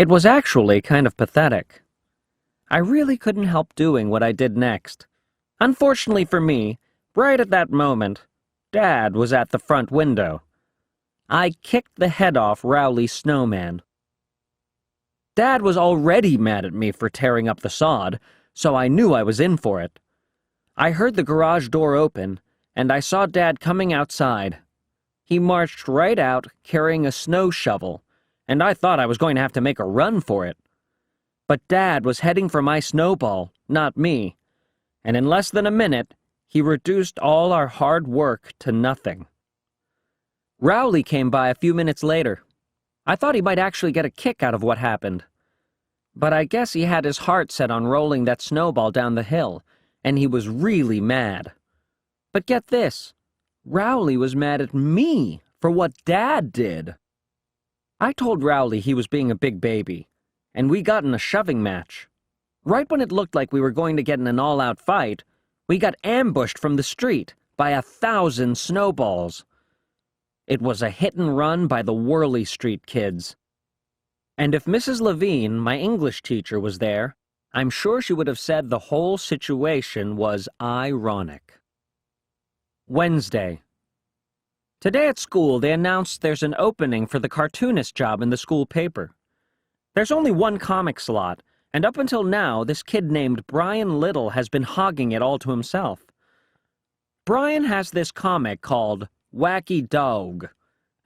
It was actually kind of pathetic. I really couldn't help doing what I did next. Unfortunately for me, right at that moment, Dad was at the front window. I kicked the head off Rowley's snowman. Dad was already mad at me for tearing up the sod, so I knew I was in for it. I heard the garage door open, and I saw Dad coming outside. He marched right out, carrying a snow shovel, and I thought I was going to have to make a run for it. But Dad was heading for my snowball, not me, and in less than a minute, he reduced all our hard work to nothing. Rowley came by a few minutes later. I thought he might actually get a kick out of what happened. But I guess he had his heart set on rolling that snowball down the hill, and he was really mad. But get this, Rowley was mad at me for what Dad did. I told Rowley he was being a big baby, and we got in a shoving match. Right when it looked like we were going to get in an all-out fight, we got ambushed from the street by 1,000 snowballs. It was a hit-and-run by the Worley Street kids. And if Mrs. Levine, my English teacher, was there, I'm sure she would have said the whole situation was ironic. Wednesday. Today at school, they announced there's an opening for the cartoonist job in the school paper. There's only one comic slot, and up until now, this kid named Brian Little has been hogging it all to himself. Brian has this comic called Wacky Dog,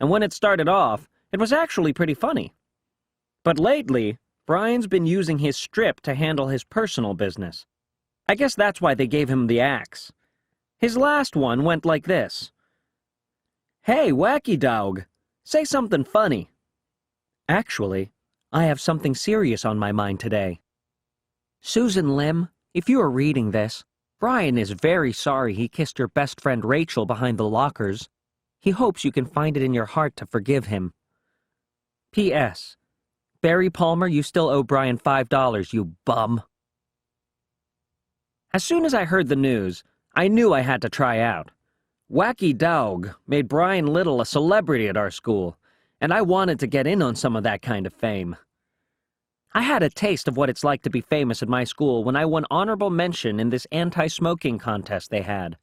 and when it started off, it was actually pretty funny. But lately, Brian's been using his strip to handle his personal business. I guess that's why they gave him the axe. His last one went like this. Hey, Wacky Dog, say something funny. Actually, I have something serious on my mind today. Susan Lim, if you are reading this, Brian is very sorry he kissed your best friend Rachel behind the lockers. He hopes you can find it in your heart to forgive him. P.S. Barry Palmer, you still owe Brian $5, you bum. As soon as I heard the news, I knew I had to try out. Wacky Dog made Brian Little a celebrity at our school, and I wanted to get in on some of that kind of fame. I had a taste of what it's like to be famous at my school when I won honorable mention in this anti-smoking contest they had.